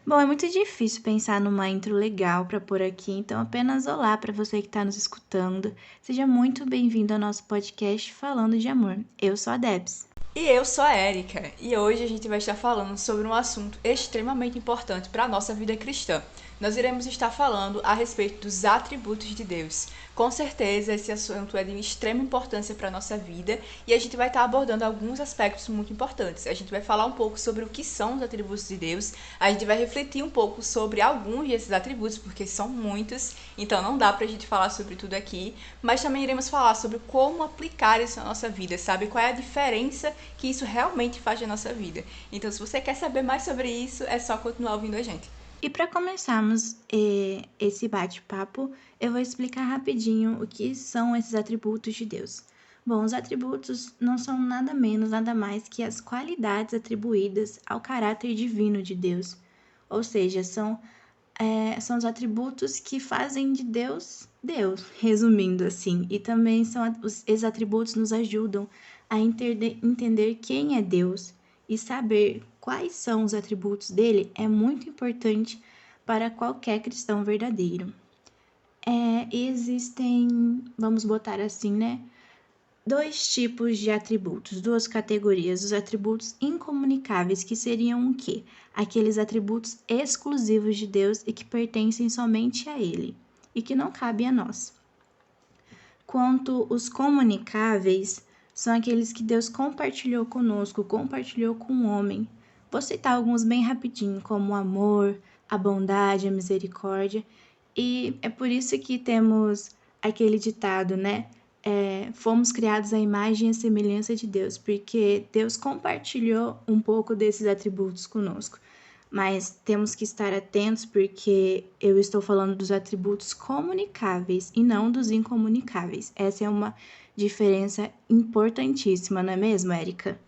Bom, é muito difícil pensar numa intro legal para pôr aqui, então apenas olá para você que está nos escutando. Seja muito bem-vindo ao nosso podcast Falando de Amor. Eu sou a Debs. E eu sou a Érica, e hoje a gente vai estar falando sobre um assunto extremamente importante para a nossa vida cristã. Nós iremos estar falando a respeito dos atributos de Deus. Com certeza, esse assunto é de extrema importância para a nossa vida e a gente vai estar abordando alguns aspectos muito importantes. A gente vai falar um pouco sobre o que são os atributos de Deus, a gente vai refletir um pouco sobre alguns desses atributos, porque são muitos, então não dá para a gente falar sobre tudo aqui, mas também iremos falar sobre como aplicar isso na nossa vida, sabe? Qual é a diferença que isso realmente faz na nossa vida. Então, se você quer saber mais sobre isso, é só continuar ouvindo a gente. E para começarmos esse bate-papo, eu vou explicar rapidinho o que são esses atributos de Deus. Bom, os atributos não são nada menos, nada mais que as qualidades atribuídas ao caráter divino de Deus. Ou seja, são os atributos que fazem de Deus, Deus, resumindo assim. E também esses atributos nos ajudam a entender quem é Deus e saber quais são os atributos dele é muito importante para qualquer cristão verdadeiro. Existem, vamos botar assim, né? Dois tipos de atributos, duas categorias. Os atributos incomunicáveis, que seriam o quê? Aqueles atributos exclusivos de Deus e que pertencem somente a Ele e que não cabem a nós. Quanto os comunicáveis, são aqueles que Deus compartilhou conosco, compartilhou com o homem. Vou citar alguns bem rapidinho, como o amor, a bondade, a misericórdia. E é por isso que temos aquele ditado, né? Fomos criados à imagem e semelhança de Deus, porque Deus compartilhou um pouco desses atributos conosco. Mas temos que estar atentos porque eu estou falando dos atributos comunicáveis e não dos incomunicáveis. Essa é uma diferença importantíssima, não é mesmo, Érica?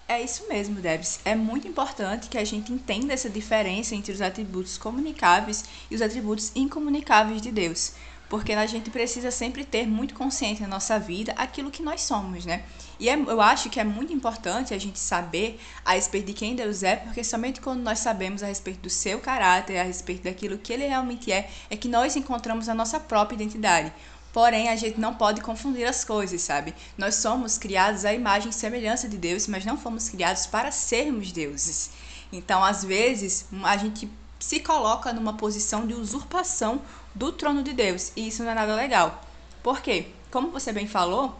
É isso mesmo, Debs. É muito importante que a gente entenda essa diferença entre os atributos comunicáveis e os atributos incomunicáveis de Deus. Porque a gente precisa sempre ter muito consciente na nossa vida aquilo que nós somos, né? Eu acho que é muito importante a gente saber a respeito de quem Deus é, porque somente quando nós sabemos a respeito do seu caráter, a respeito daquilo que ele realmente é que nós encontramos a nossa própria identidade. Porém, a gente não pode confundir as coisas, sabe? Nós somos criados à imagem e semelhança de Deus, mas não fomos criados para sermos deuses. Então, às vezes, a gente se coloca numa posição de usurpação do trono de Deus, e isso não é nada legal. Por quê? Como você bem falou,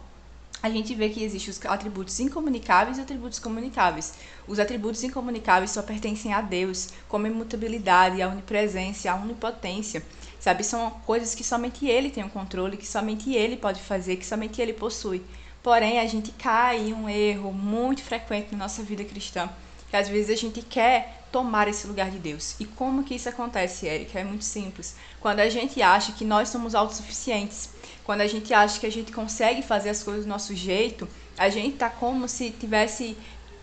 a gente vê que existem os atributos incomunicáveis e atributos comunicáveis. Os atributos incomunicáveis só pertencem a Deus, como a imutabilidade, a onipresença, a onipotência. Sabe, são coisas que somente Ele tem o controle, que somente Ele pode fazer, que somente Ele possui. Porém, a gente cai em um erro muito frequente na nossa vida cristã, que às vezes a gente quer tomar esse lugar de Deus. E como que isso acontece, Érica? É muito simples. Quando a gente acha que nós somos autossuficientes, quando a gente acha que a gente consegue fazer as coisas do nosso jeito, a gente tá como se tivesse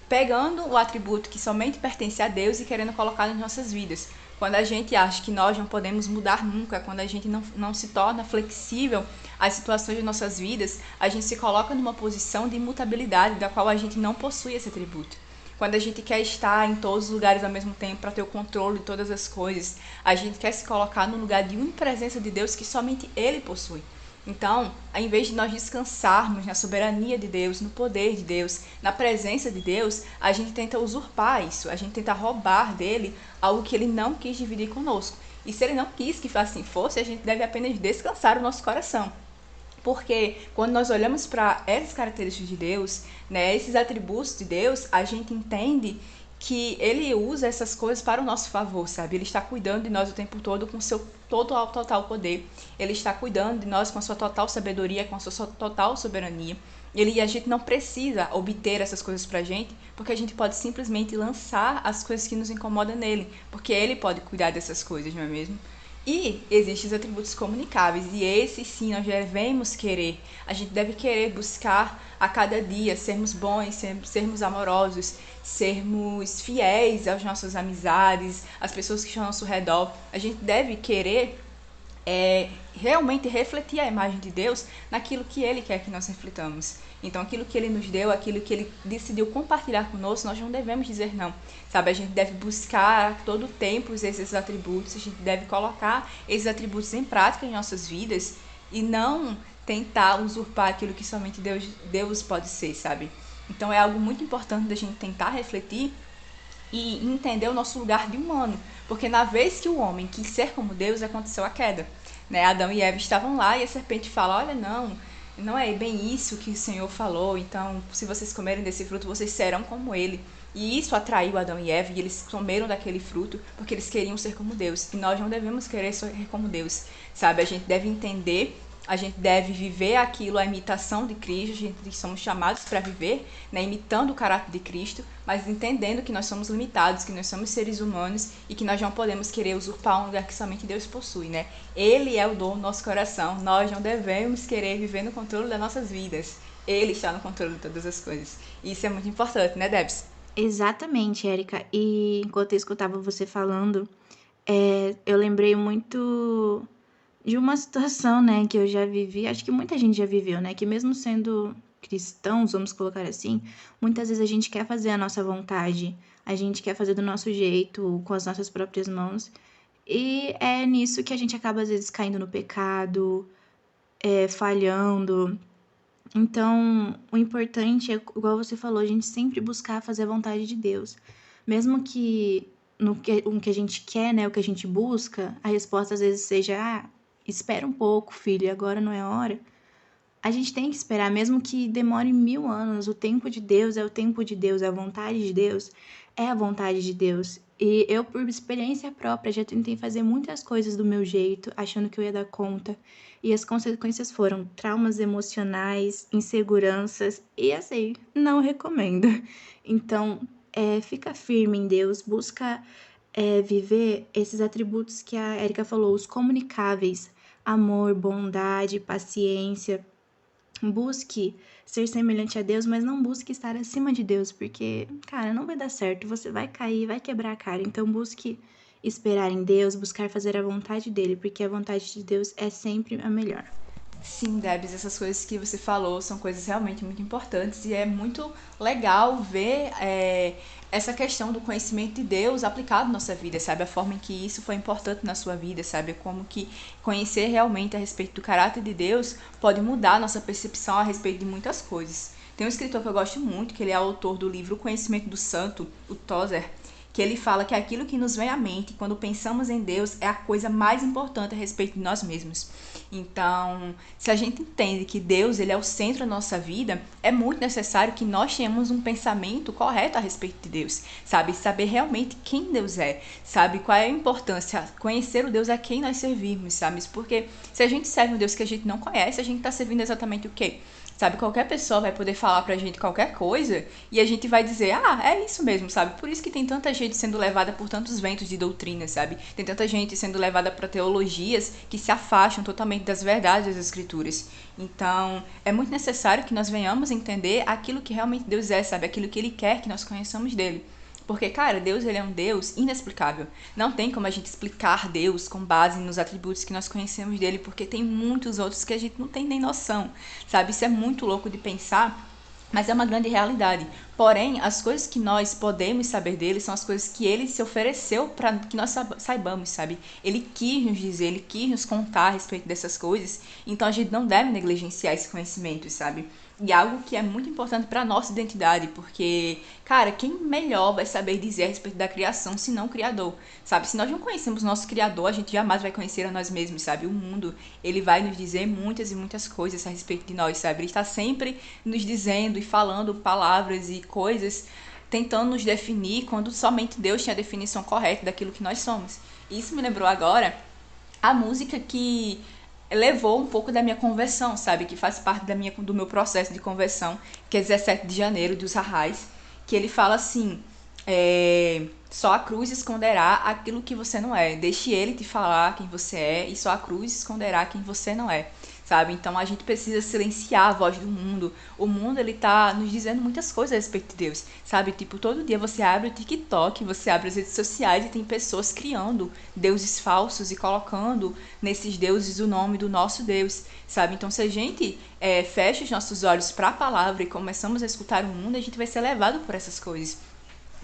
pegando o atributo que somente pertence a Deus e querendo colocar nas nossas vidas. Quando a gente acha que nós não podemos mudar nunca, quando a gente não se torna flexível às situações de nossas vidas, a gente se coloca numa posição de imutabilidade da qual a gente não possui esse atributo. Quando a gente quer estar em todos os lugares ao mesmo tempo para ter o controle de todas as coisas, a gente quer se colocar no lugar de unipresença de Deus que somente Ele possui. Então, ao invés de nós descansarmos na soberania de Deus, no poder de Deus, na presença de Deus, a gente tenta usurpar isso, a gente tenta roubar dele algo que ele não quis dividir conosco. E se ele não quis que assim fosse, a gente deve apenas descansar o nosso coração. Porque quando nós olhamos para essas características de Deus, né, esses atributos de Deus, a gente entende que ele usa essas coisas para o nosso favor, sabe? Ele está cuidando de nós o tempo todo com seu total poder. Ele está cuidando de nós com a sua total sabedoria, com a sua total soberania. A gente não precisa obter essas coisas pra gente, porque a gente pode simplesmente lançar as coisas que nos incomodam nele, porque ele pode cuidar dessas coisas, não é mesmo? E existem os atributos comunicáveis, e esses sim nós devemos querer. A gente deve querer buscar a cada dia sermos bons, sermos amorosos, sermos fiéis às nossas amizades, às pessoas que estão ao nosso redor. A gente deve querer realmente refletir a imagem de Deus naquilo que Ele quer que nós reflitamos. Então, aquilo que Ele nos deu, aquilo que Ele decidiu compartilhar conosco, nós não devemos dizer não, sabe? A gente deve buscar a todo tempo esses atributos, a gente deve colocar esses atributos em prática em nossas vidas e não tentar usurpar aquilo que somente Deus pode ser, sabe? Então, é algo muito importante da gente tentar refletir e entender o nosso lugar de humano, porque na vez que o homem quis ser como Deus, aconteceu a queda, né? Adão e Eva estavam lá e a serpente fala, olha, não é bem isso que o Senhor falou, então se vocês comerem desse fruto, vocês serão como ele. E isso atraiu Adão e Eva, e eles comeram daquele fruto porque eles queriam ser como Deus. E nós não devemos querer ser como Deus, sabe? A gente deve entender, a gente deve viver aquilo, a imitação de Cristo, a gente somos chamados para viver, né, imitando o caráter de Cristo, mas entendendo que nós somos limitados, que nós somos seres humanos e que nós não podemos querer usurpar um lugar que somente Deus possui, né? Ele é o dono do nosso coração, nós não devemos querer viver no controle das nossas vidas. Ele está no controle de todas as coisas. E isso é muito importante, né, Debs? Exatamente, Érica. E enquanto eu escutava você falando, eu lembrei muito de uma situação, né, que eu já vivi, acho que muita gente já viveu, né, que mesmo sendo cristãos, vamos colocar assim, muitas vezes a gente quer fazer a nossa vontade, a gente quer fazer do nosso jeito, com as nossas próprias mãos, e é nisso que a gente acaba às vezes caindo no pecado, falhando. Então, o importante é, igual você falou, a gente sempre buscar fazer a vontade de Deus. Mesmo que o que a gente quer, né, o que a gente busca, a resposta às vezes seja, espera um pouco, filho, agora não é hora. A gente tem que esperar, mesmo que demore 1000 anos. O tempo de Deus é o tempo de Deus, a vontade de Deus é a vontade de Deus. E eu, por experiência própria, já tentei fazer muitas coisas do meu jeito, achando que eu ia dar conta. E as consequências foram traumas emocionais, inseguranças, e assim, não recomendo. Então, fica firme em Deus, busca viver esses atributos que a Erika falou, os comunicáveis: amor, bondade, paciência. Busque ser semelhante a Deus, mas não busque estar acima de Deus, porque, cara, não vai dar certo, você vai cair, vai quebrar a cara. Então, busque esperar em Deus, buscar fazer a vontade dele, porque a vontade de Deus é sempre a melhor. Sim, Debs, essas coisas que você falou são coisas realmente muito importantes e é muito legal ver essa questão do conhecimento de Deus aplicado na nossa vida, sabe? A forma em que isso foi importante na sua vida, sabe? Como que conhecer realmente a respeito do caráter de Deus pode mudar a nossa percepção a respeito de muitas coisas. Tem um escritor que eu gosto muito, que ele é autor do livro O Conhecimento do Santo, o Tozer, que ele fala que aquilo que nos vem à mente quando pensamos em Deus é a coisa mais importante a respeito de nós mesmos. Então, se a gente entende que Deus ele é o centro da nossa vida, é muito necessário que nós tenhamos um pensamento correto a respeito de Deus, sabe? Saber realmente quem Deus é, sabe? Qual é a importância, conhecer o Deus a quem nós servimos, sabe? Porque se a gente serve um Deus que a gente não conhece, a gente está servindo exatamente o quê? Sabe, qualquer pessoa vai poder falar pra gente qualquer coisa e a gente vai dizer, é isso mesmo, sabe? Por isso que tem tanta gente sendo levada por tantos ventos de doutrina, sabe? Tem tanta gente sendo levada para teologias que se afastam totalmente das verdades das escrituras. Então, é muito necessário que nós venhamos entender aquilo que realmente Deus é, sabe? Aquilo que Ele quer que nós conheçamos dele. Porque, cara, Deus ele é um Deus inexplicável. Não tem como a gente explicar Deus com base nos atributos que nós conhecemos dele, porque tem muitos outros que a gente não tem nem noção, sabe? Isso é muito louco de pensar, mas é uma grande realidade. Porém, as coisas que nós podemos saber dele são as coisas que ele se ofereceu para que nós saibamos, sabe? Ele quis nos dizer, ele quis nos contar a respeito dessas coisas, então a gente não deve negligenciar esse conhecimento, sabe? E algo que é muito importante para nossa identidade, porque, cara, quem melhor vai saber dizer a respeito da criação se não o Criador, sabe? Se nós não conhecemos nosso Criador, a gente jamais vai conhecer a nós mesmos, sabe? O mundo, ele vai nos dizer muitas e muitas coisas a respeito de nós, sabe? Ele está sempre nos dizendo e falando palavras e coisas, tentando nos definir, quando somente Deus tinha a definição correta daquilo que nós somos. E isso me lembrou agora a música que levou um pouco da minha conversão, sabe? Que faz parte do meu processo de conversão, que é 17 de janeiro, dos Arrais, que ele fala assim, só a cruz esconderá aquilo que você não é. Deixe ele te falar quem você é e só a cruz esconderá quem você não é. sabe? Então a gente precisa silenciar a voz do mundo. O mundo, ele tá nos dizendo muitas coisas a respeito de Deus, sabe? Tipo, todo dia você abre o TikTok, você abre as redes sociais e tem pessoas criando deuses falsos e colocando nesses deuses o nome do nosso Deus, sabe? Então se a gente fecha os nossos olhos para a palavra e começamos a escutar o mundo, a gente vai ser levado por essas coisas.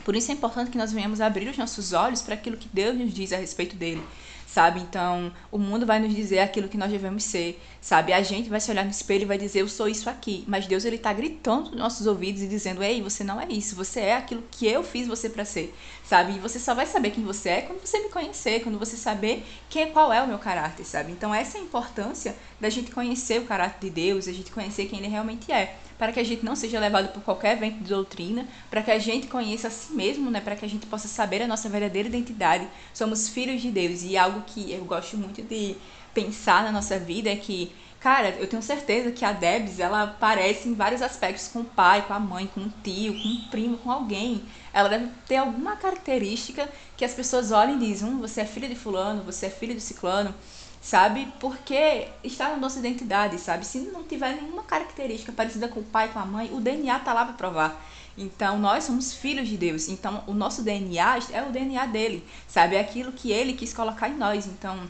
Por isso é importante que nós venhamos abrir os nossos olhos para aquilo que Deus nos diz a respeito dele, sabe? Então, o mundo vai nos dizer aquilo que nós devemos ser, sabe? A gente vai se olhar no espelho e vai dizer, eu sou isso aqui. Mas Deus, ele tá gritando nos nossos ouvidos e dizendo, ei, você não é isso, você é aquilo que eu fiz você para ser, sabe? E você só vai saber quem você é quando você me conhecer, quando você saber qual é o meu caráter, sabe? Então, essa é a importância da gente conhecer o caráter de Deus, a gente conhecer quem ele realmente é, para que a gente não seja levado por qualquer vento de doutrina, para que a gente conheça a si mesmo, né? Para que a gente possa saber a nossa verdadeira identidade. Somos filhos de Deus, e algo que eu gosto muito de pensar na nossa vida é que, cara, eu tenho certeza que a Debs, ela parece em vários aspectos com o pai, com a mãe, com o tio, com um primo, com alguém. Ela deve ter alguma característica que as pessoas olhem e dizem, você é filha de fulano, você é filho de ciclano, sabe? Porque está na nossa identidade, sabe? Se não tiver nenhuma característica parecida com o pai, com a mãe, o DNA tá lá para provar. Então, nós somos filhos de Deus. Então, o nosso DNA é o DNA dele, sabe? É aquilo que ele quis colocar em nós. Então,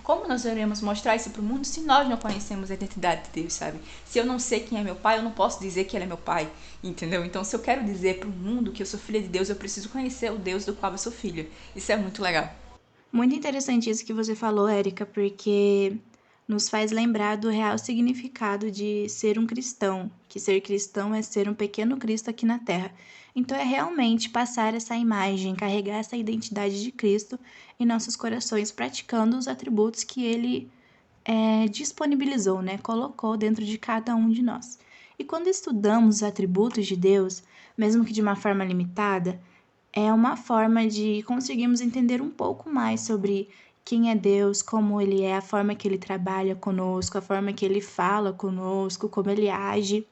como nós iremos mostrar isso para o mundo se nós não conhecemos a identidade de Deus, sabe? Se eu não sei quem é meu pai, eu não posso dizer que ele é meu pai, entendeu? Então, se eu quero dizer para o mundo que eu sou filha de Deus, eu preciso conhecer o Deus do qual eu sou filha. Isso é muito legal. Muito interessante isso que você falou, Érica, porque nos faz lembrar do real significado de ser um cristão, que ser cristão é ser um pequeno Cristo aqui na Terra. Então é realmente passar essa imagem, carregar essa identidade de Cristo em nossos corações, praticando os atributos que ele disponibilizou, né? Colocou dentro de cada um de nós. E quando estudamos os atributos de Deus, mesmo que de uma forma limitada, é uma forma de conseguirmos entender um pouco mais sobre quem é Deus, como ele é, a forma que ele trabalha conosco, a forma que ele fala conosco, como ele age,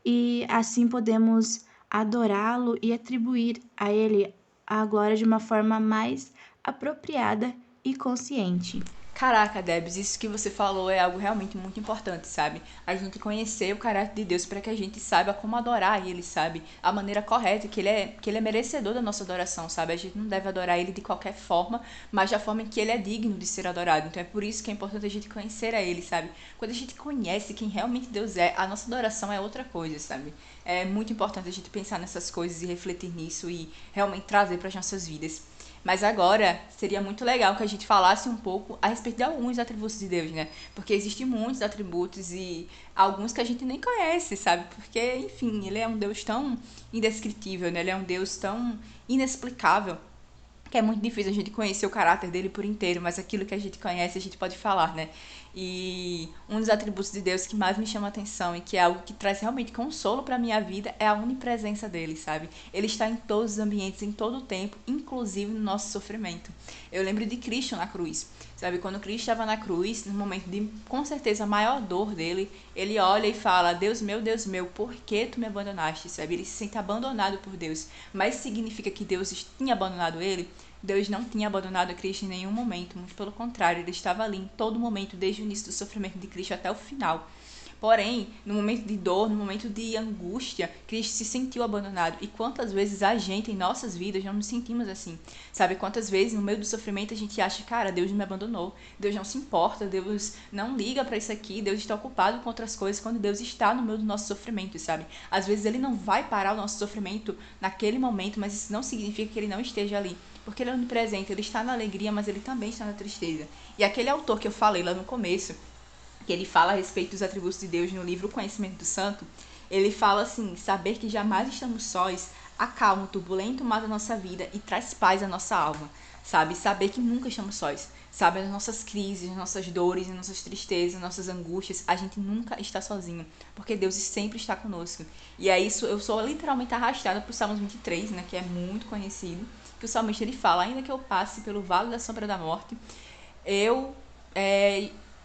e assim podemos adorá-lo e atribuir a ele a glória de uma forma mais apropriada e consciente. Caraca, Debs, isso que você falou é algo realmente muito importante, sabe? A gente conhecer o caráter de Deus para que a gente saiba como adorar ele, sabe? A maneira correta, que ele é merecedor da nossa adoração, sabe? A gente não deve adorar ele de qualquer forma, mas da forma em que ele é digno de ser adorado. Então é por isso que é importante a gente conhecer a ele, sabe? Quando a gente conhece quem realmente Deus é, a nossa adoração é outra coisa, sabe? É muito importante a gente pensar nessas coisas e refletir nisso e realmente trazer para as nossas vidas. Mas agora seria muito legal que a gente falasse um pouco a respeito de alguns atributos de Deus, né? Porque existem muitos atributos e alguns que a gente nem conhece, sabe? Porque, enfim, ele é um Deus tão indescritível, né? Ele é um Deus tão inexplicável que é muito difícil a gente conhecer o caráter dele por inteiro, mas aquilo que a gente conhece a gente pode falar, né? E um dos atributos de Deus que mais me chama a atenção e que é algo que traz realmente consolo para minha vida é a onipresença dele, sabe? Ele está em todos os ambientes, em todo o tempo, inclusive no nosso sofrimento. Eu lembro de Cristo na cruz, sabe? Quando Cristo estava na cruz, no momento de, com certeza, a maior dor dele, ele olha e fala, Deus meu, por que tu me abandonaste, sabe? Ele se sente abandonado por Deus, mas significa que Deus tinha abandonado ele? Deus não tinha abandonado a Cristo em nenhum momento, muito pelo contrário, ele estava ali em todo momento, desde o início do sofrimento de Cristo até o final. Porém, no momento de dor, no momento de angústia, Cristo se sentiu abandonado. E quantas vezes a gente, em nossas vidas, não nos sentimos assim? Sabe, quantas vezes no meio do sofrimento a gente acha, cara, Deus me abandonou, Deus não se importa, Deus não liga pra isso aqui, Deus está ocupado com outras coisas, quando Deus está no meio do nosso sofrimento, sabe? Às vezes ele não vai parar o nosso sofrimento naquele momento, mas isso não significa que ele não esteja ali. Porque ele é onipresente, ele está na alegria, mas ele também está na tristeza. E aquele autor que eu falei lá no começo, que ele fala a respeito dos atributos de Deus no livro O Conhecimento do Santo, ele fala assim, saber que jamais estamos sós acalma o turbulento mar da nossa vida e traz paz à nossa alma, sabe? Saber que nunca estamos sós, sabe? Nas nossas crises, nas nossas dores, nas nossas tristezas, nas nossas angústias, a gente nunca está sozinho, porque Deus sempre está conosco. E é isso, eu sou literalmente arrastada para o Salmos 23, né, que é muito conhecido, que o salmista ele fala, ainda que eu passe pelo vale da sombra da morte, eu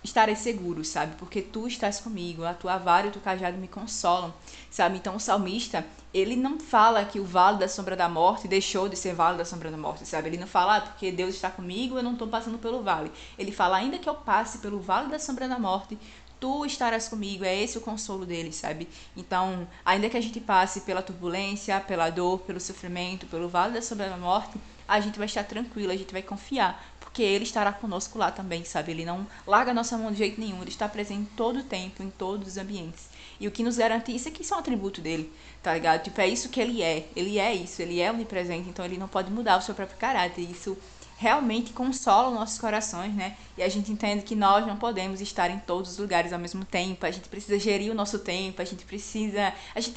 estarei seguro, sabe? Porque tu estás comigo, a tua vara e o teu cajado me consolam, sabe? Então o salmista, ele não fala que o vale da sombra da morte deixou de ser vale da sombra da morte, sabe? Ele não fala, porque Deus está comigo, eu não estou passando pelo vale. Ele fala, ainda que eu passe pelo vale da sombra da morte, tu estarás comigo, é esse o consolo dele, sabe? Então, ainda que a gente passe pela turbulência, pela dor, pelo sofrimento, pelo vale da sombra da morte, a gente vai estar tranquilo, a gente vai confiar, porque ele estará conosco lá também, sabe? Ele não larga a nossa mão de jeito nenhum, ele está presente em todo o tempo, em todos os ambientes. E o que nos garante isso é que isso é um atributo dele, tá ligado? Tipo, é isso que ele é isso, ele é onipresente, então ele não pode mudar o seu próprio caráter. Isso realmente consola os nossos corações, né? E a gente entende que nós não podemos estar em todos os lugares ao mesmo tempo, a gente precisa gerir o nosso tempo, a gente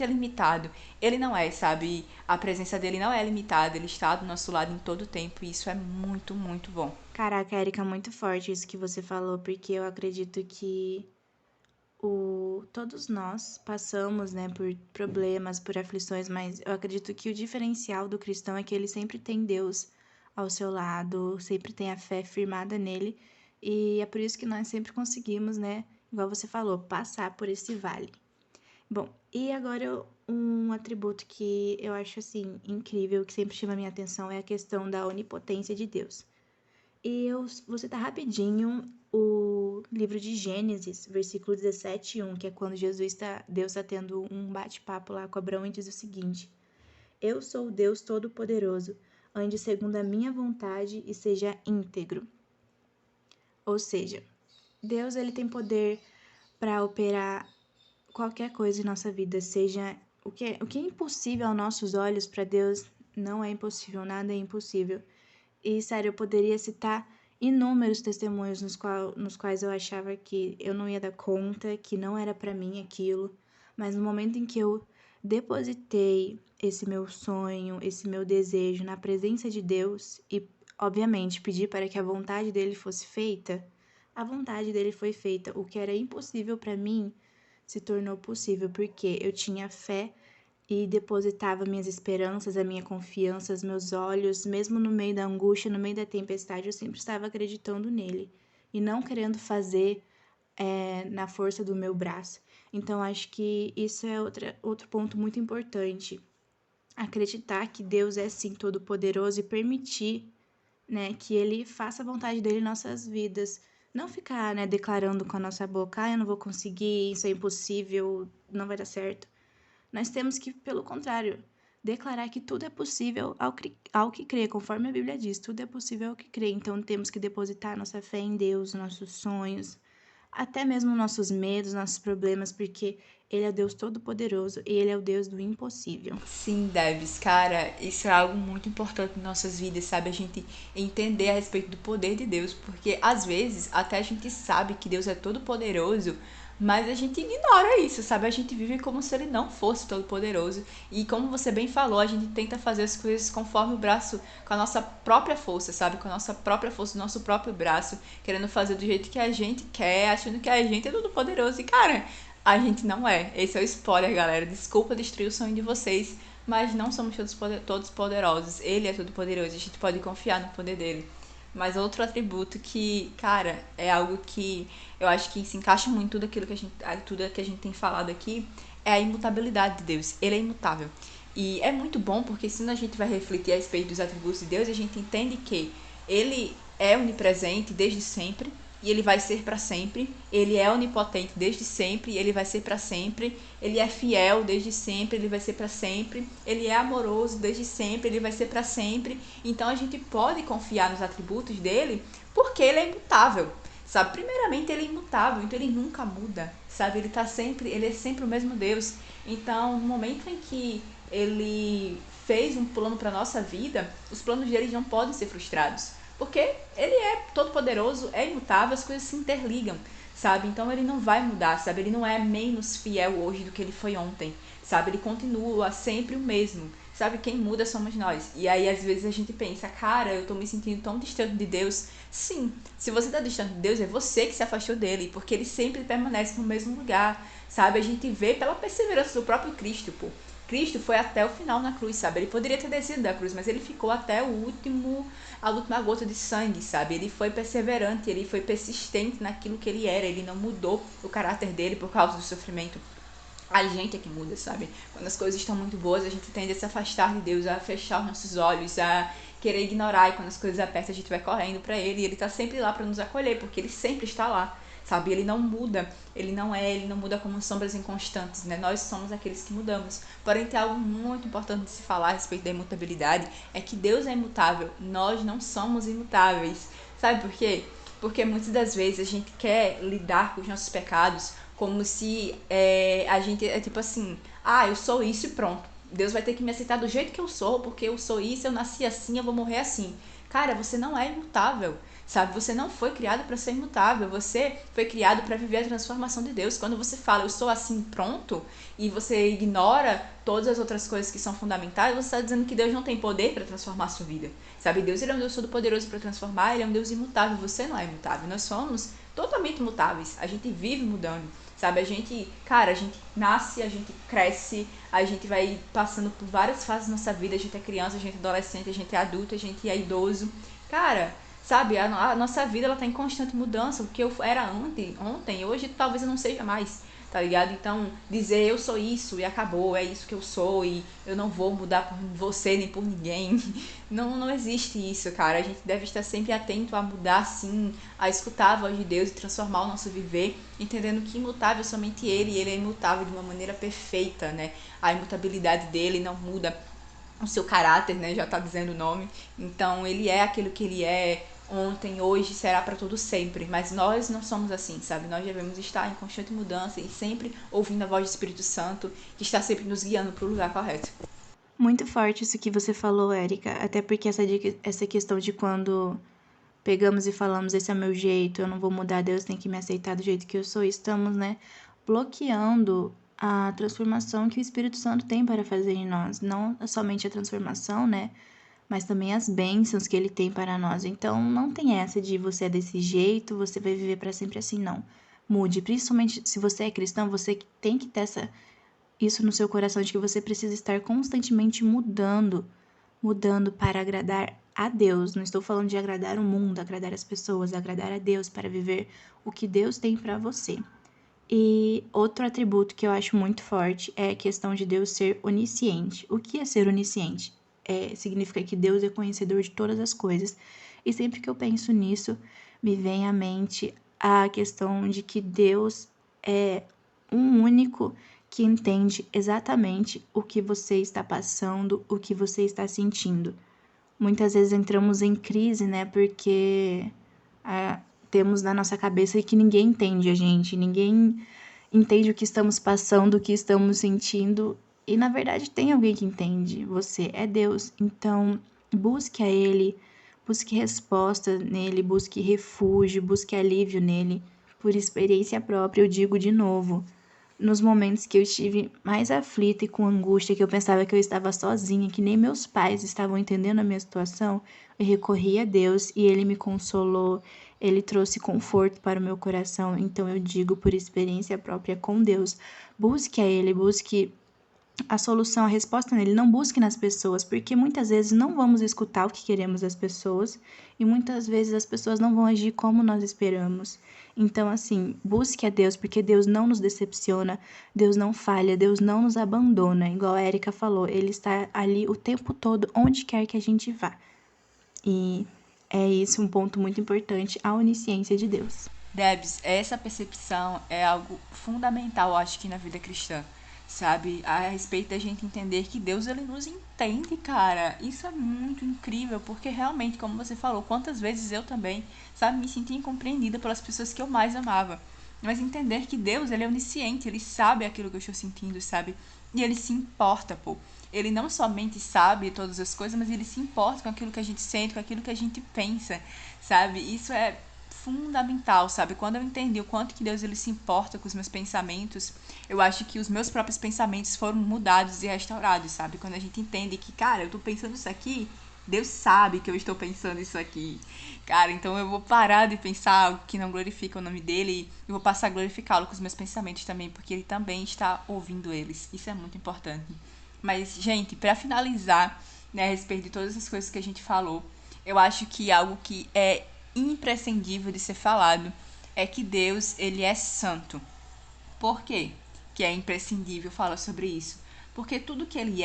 é limitado. Ele não é, sabe? A presença dele não é limitada, ele está do nosso lado em todo o tempo e isso é muito, muito bom. Caraca, Erika, muito forte isso que você falou, porque eu acredito que todos nós passamos, né, por problemas, por aflições, mas eu acredito que o diferencial do cristão é que ele sempre tem Deus ao seu lado, sempre tem a fé firmada nele, e é por isso que nós sempre conseguimos, né, igual você falou, passar por esse vale. Bom, e agora um atributo que eu acho assim incrível, que sempre chama a minha atenção, é a questão da onipotência de Deus. E eu vou citar rapidinho o livro de Gênesis, versículo 17:1, que é quando Deus está tendo um bate-papo lá com Abraão e diz o seguinte: Eu sou o Deus Todo-Poderoso, ande segundo a minha vontade e seja íntegro. Ou seja, Deus ele tem poder para operar qualquer coisa em nossa vida, seja o que é impossível aos nossos olhos, para Deus não é impossível, nada é impossível. E, sério, eu poderia citar inúmeros testemunhos nos quais eu achava que eu não ia dar conta, que não era para mim aquilo, mas no momento em que eu depositei esse meu sonho, esse meu desejo na presença de Deus e, obviamente, pedi para que a vontade dele fosse feita, a vontade dele foi feita. O que era impossível para mim se tornou possível, porque eu tinha fé e depositava minhas esperanças, a minha confiança, os meus olhos, mesmo no meio da angústia, no meio da tempestade, eu sempre estava acreditando nele e não querendo fazer na força do meu braço. Então, acho que isso é outro ponto muito importante. Acreditar que Deus é, sim, todo-poderoso e permitir, né, que ele faça a vontade dele em nossas vidas. Não ficar, né, declarando com a nossa boca, eu não vou conseguir, isso é impossível, não vai dar certo. Nós temos que, pelo contrário, declarar que tudo é possível ao que crê, conforme a Bíblia diz, tudo é possível ao que crê. Então temos que depositar nossa fé em Deus, nossos sonhos, até mesmo nossos medos, nossos problemas, porque Ele é o Deus Todo-Poderoso e Ele é o Deus do impossível. Sim, Debs, cara, isso é algo muito importante em nossas vidas, sabe? A gente entender a respeito do poder de Deus, porque às vezes até a gente sabe que Deus é todo poderoso, mas a gente ignora isso, sabe? A gente vive como se ele não fosse todo poderoso. E como você bem falou, a gente tenta fazer as coisas conforme o braço, com a nossa própria força, sabe? Com a nossa própria força, o nosso próprio braço, querendo fazer do jeito que a gente quer, achando que a gente é todo poderoso. E, cara, a gente não é. Esse é o spoiler, galera. Desculpa destruir o sonho de vocês, mas não somos todos poderosos. Ele é todo poderoso, a gente pode confiar no poder dele. Mas outro atributo que, cara, é algo que eu acho que se encaixa muito tudo que a gente tem falado aqui, é a imutabilidade de Deus. Ele é imutável. E é muito bom porque se a gente vai refletir a respeito dos atributos de Deus, a gente entende que ele é onipresente desde sempre e ele vai ser para sempre. Ele é onipotente desde sempre e ele vai ser para sempre. Ele é fiel desde sempre, ele vai ser para sempre. Ele é amoroso desde sempre, ele vai ser para sempre. Então a gente pode confiar nos atributos dele porque ele é imutável, sabe? Primeiramente ele é imutável, então ele nunca muda, sabe? Ele é sempre o mesmo Deus. Então, no momento em que ele fez um plano para nossa vida, os planos dele não podem ser frustrados. Porque ele é todo poderoso, é imutável, as coisas se interligam, sabe? Então ele não vai mudar, sabe? Ele não é menos fiel hoje do que ele foi ontem, sabe? Ele continua sempre o mesmo, sabe? Quem muda somos nós. E aí às vezes a gente pensa, cara, eu tô me sentindo tão distante de Deus. Sim, se você tá distante de Deus, é você que se afastou dele, porque ele sempre permanece no mesmo lugar, sabe? A gente vê pela perseverança do próprio Cristo, pô. Cristo foi até o final na cruz, sabe? Ele poderia ter descido da cruz, mas ele ficou até a última gota de sangue, sabe? Ele foi perseverante, ele foi persistente naquilo que ele era, ele não mudou o caráter dele por causa do sofrimento. A gente é que muda, sabe? Quando as coisas estão muito boas, a gente tende a se afastar de Deus, a fechar os nossos olhos, a querer ignorar, e quando as coisas apertam, a gente vai correndo pra ele, e ele tá sempre lá pra nos acolher, porque ele sempre está lá, sabe? Ele não muda, ele não muda como sombras inconstantes, né? Nós somos aqueles que mudamos. Porém, tem algo muito importante de se falar a respeito da imutabilidade, é que Deus é imutável, nós não somos imutáveis. Sabe por quê? Porque muitas das vezes a gente quer lidar com os nossos pecados como se a gente é tipo assim, eu sou isso e pronto. Deus vai ter que me aceitar do jeito que eu sou, porque eu sou isso, eu nasci assim, eu vou morrer assim. Cara, você não é imutável, sabe? Você não foi criado para ser imutável, você foi criado para viver a transformação de Deus. Quando você fala, eu sou assim, pronto, e você ignora todas as outras coisas que são fundamentais, você está dizendo que Deus não tem poder para transformar a sua vida, sabe? Deus, ele é um Deus todo-poderoso para transformar, ele é um Deus imutável, você não é imutável. Nós somos totalmente mutáveis, a gente vive mudando, sabe? A gente nasce, a gente cresce, a gente vai passando por várias fases da nossa vida, a gente é criança, a gente é adolescente, a gente é adulto, a gente é idoso. Cara, sabe, a nossa vida ela tá em constante mudança. O que eu era ontem, hoje talvez eu não seja mais, tá ligado? Então, dizer eu sou isso e acabou, é isso que eu sou e eu não vou mudar por você nem por ninguém. Não existe isso, cara. A gente deve estar sempre atento a mudar, sim, a escutar a voz de Deus e transformar o nosso viver, entendendo que imutável é somente Ele, e Ele é imutável de uma maneira perfeita, né? A imutabilidade dele não muda o seu caráter, né? Já tá dizendo o nome. Então, Ele é aquilo que Ele é ontem, hoje, será para todo sempre. Mas nós não somos assim, sabe? Nós devemos estar em constante mudança e sempre ouvindo a voz do Espírito Santo, que está sempre nos guiando para o lugar correto. Muito forte isso que você falou, Érica, até porque essa questão de quando pegamos e falamos, esse é o meu jeito, eu não vou mudar, Deus tem que me aceitar do jeito que eu sou, estamos, né, bloqueando a transformação que o Espírito Santo tem para fazer em nós, não somente a transformação, né, mas também as bênçãos que ele tem para nós. Então, não tem essa de você é desse jeito, você vai viver para sempre assim, não. Mude, principalmente se você é cristão, você tem que ter isso no seu coração de que você precisa estar constantemente mudando para agradar a Deus. Não estou falando de agradar o mundo, agradar as pessoas, agradar a Deus para viver o que Deus tem para você. E outro atributo que eu acho muito forte é a questão de Deus ser onisciente. O que é ser onisciente? Significa que Deus é conhecedor de todas as coisas. E sempre que eu penso nisso, me vem à mente a questão de que Deus é um único que entende exatamente o que você está passando, o que você está sentindo. Muitas vezes entramos em crise, né? Porque temos na nossa cabeça que ninguém entende a gente, ninguém entende o que estamos passando, o que estamos sentindo. E na verdade tem alguém que entende você, é Deus. Então, busque a Ele, busque resposta nele, busque refúgio, busque alívio nele. Por experiência própria, eu digo de novo, nos momentos que eu estive mais aflita e com angústia, que eu pensava que eu estava sozinha, que nem meus pais estavam entendendo a minha situação, eu recorri a Deus e Ele me consolou, Ele trouxe conforto para o meu coração. Então eu digo por experiência própria com Deus, busque a Ele, busque a solução, a resposta nele, não busque nas pessoas, porque muitas vezes não vamos escutar o que queremos das pessoas e muitas vezes as pessoas não vão agir como nós esperamos. Então, assim, busque a Deus, porque Deus não nos decepciona, Deus não falha, Deus não nos abandona, igual a Erika falou, Ele está ali o tempo todo, onde quer que a gente vá. E é isso um ponto muito importante, a onisciência de Deus. Debs, essa percepção é algo fundamental, eu acho que na vida cristã, sabe? A respeito da gente entender que Deus, ele nos entende, cara. Isso é muito incrível, porque realmente, como você falou, quantas vezes eu também, sabe, me senti incompreendida pelas pessoas que eu mais amava. Mas entender que Deus, ele é onisciente, ele sabe aquilo que eu estou sentindo, sabe? E ele se importa, pô. Ele não somente sabe todas as coisas, mas ele se importa com aquilo que a gente sente, com aquilo que a gente pensa, sabe? Isso é fundamental, sabe? Quando eu entendi o quanto que Deus ele se importa com os meus pensamentos, eu acho que os meus próprios pensamentos foram mudados e restaurados, sabe? Quando a gente entende que, cara, eu tô pensando isso aqui, Deus sabe que eu estou pensando isso aqui. Cara, então eu vou parar de pensar algo que não glorifica o nome dele e vou passar a glorificá-lo com os meus pensamentos também, porque ele também está ouvindo eles. Isso é muito importante. Mas, gente, pra finalizar, né, a respeito de todas as coisas que a gente falou, eu acho que algo que é imprescindível de ser falado é que Deus, ele é santo. Por quê que é imprescindível falar sobre isso? Porque tudo que ele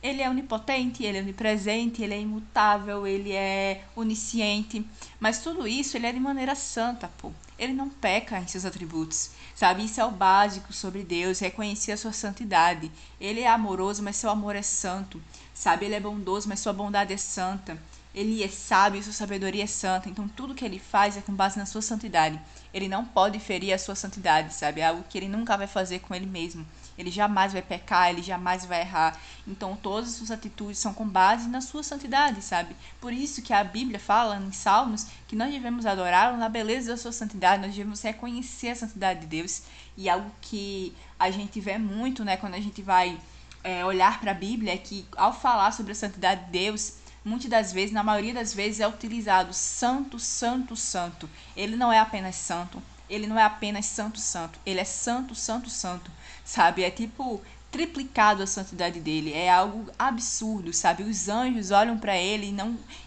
Ele é onipotente, ele é onipresente, ele é imutável, ele é onisciente, mas tudo isso ele é de maneira santa, pô. Ele não peca em seus atributos, sabe? Isso é o básico sobre Deus, reconhecer a sua santidade. Ele é amoroso, mas seu amor é santo, sabe? Ele é bondoso, mas sua bondade é santa. Ele é sábio, sua sabedoria é santa. Então tudo que ele faz é com base na sua santidade. Ele não pode ferir a sua santidade, sabe? É algo que ele nunca vai fazer com ele mesmo. Ele jamais vai pecar, ele jamais vai errar. Então todas as suas atitudes são com base na sua santidade, sabe? Por isso que a Bíblia fala em Salmos que nós devemos adorá-lo na beleza da sua santidade, nós devemos reconhecer a santidade de Deus. E algo que a gente vê muito, né, quando a gente vai olhar para a Bíblia, é que ao falar sobre a santidade de Deus, muitas das vezes, na maioria das vezes, é utilizado santo, santo, santo. Ele não é apenas santo, ele não é apenas santo, santo. Ele é santo, santo, santo, sabe? É tipo triplicado a santidade dele. É algo absurdo, sabe? Os anjos olham para ele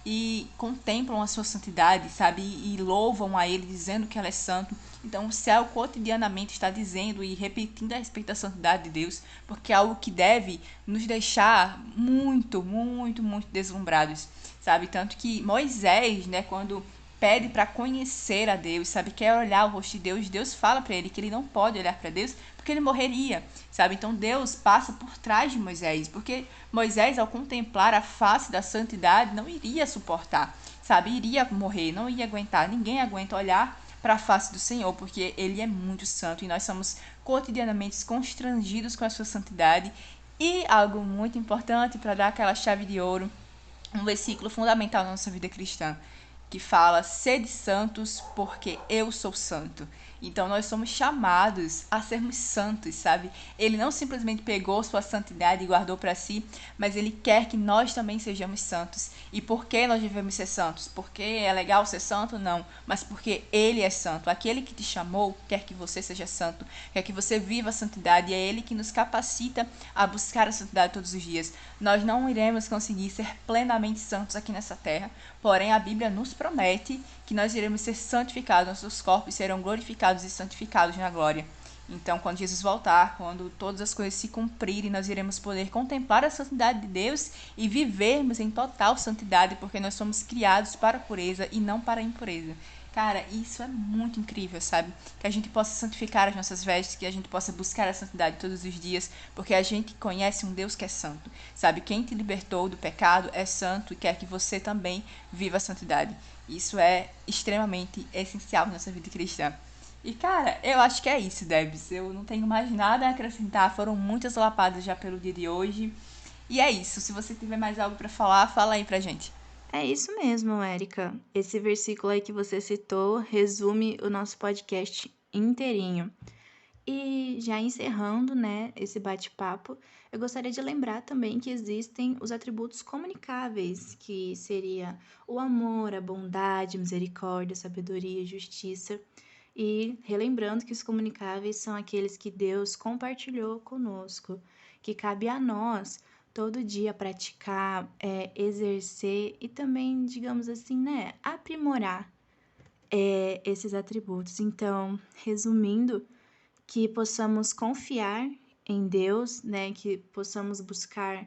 e contemplam a sua santidade, sabe? E louvam a ele, dizendo que ele é santo. Então o céu cotidianamente está dizendo e repetindo a respeito da santidade de Deus, porque é algo que deve nos deixar muito, muito, muito deslumbrados, sabe? Tanto que Moisés, né, quando pede para conhecer a Deus, sabe? Quer olhar o rosto de Deus, Deus fala para ele que ele não pode olhar para Deus porque ele morreria, sabe? Então Deus passa por trás de Moisés, porque Moisés, ao contemplar a face da santidade, não iria suportar, sabe? Iria morrer, não ia aguentar, ninguém aguenta olhar para a face do Senhor, porque ele é muito santo e nós somos cotidianamente constrangidos com a sua santidade. E algo muito importante para dar aquela chave de ouro, um versículo fundamental na nossa vida cristã, que fala: sede santos porque eu sou santo. Então nós somos chamados a sermos santos, sabe? Ele não simplesmente pegou sua santidade e guardou para si, mas ele quer que nós também sejamos santos. E por que nós devemos ser santos? Porque é legal ser santo? Não, mas porque ele é santo. Aquele que te chamou quer que você seja santo, quer que você viva a santidade, e é ele que nos capacita a buscar a santidade todos os dias. Nós não iremos conseguir ser plenamente santos aqui nessa terra, porém a Bíblia nos promete que nós iremos ser santificados, nossos corpos serão glorificados e santificados na glória. Então, quando Jesus voltar, quando todas as coisas se cumprirem, nós iremos poder contemplar a santidade de Deus e vivermos em total santidade, porque nós somos criados para a pureza e não para a impureza. Cara, isso é muito incrível, sabe? Que a gente possa santificar as nossas vestes, que a gente possa buscar a santidade todos os dias, porque a gente conhece um Deus que é santo, sabe? Quem te libertou do pecado é santo e quer que você também viva a santidade. Isso é extremamente essencial na nossa vida cristã. E, cara, eu acho que é isso, Debs. Eu não tenho mais nada a acrescentar. Foram muitas lapadas já pelo dia de hoje. E é isso. Se você tiver mais algo pra falar, fala aí pra gente. É isso mesmo, Érica. Esse versículo aí que você citou resume o nosso podcast inteirinho. E já encerrando, né, esse bate-papo, eu gostaria de lembrar também que existem os atributos comunicáveis, que seria o amor, a bondade, misericórdia, sabedoria, justiça. E relembrando que os comunicáveis são aqueles que Deus compartilhou conosco, que cabe a nós todo dia praticar, exercer e também, digamos assim, né, aprimorar esses atributos. Então, resumindo, que possamos confiar em Deus, né, que possamos buscar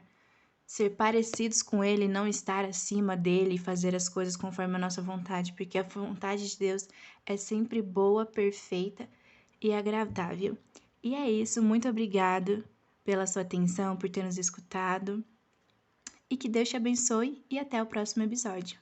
ser parecidos com Ele, não estar acima dele e fazer as coisas conforme a nossa vontade, porque a vontade de Deus é sempre boa, perfeita e agradável. E é isso, muito obrigado pela sua atenção, por ter nos escutado, e que Deus te abençoe e até o próximo episódio.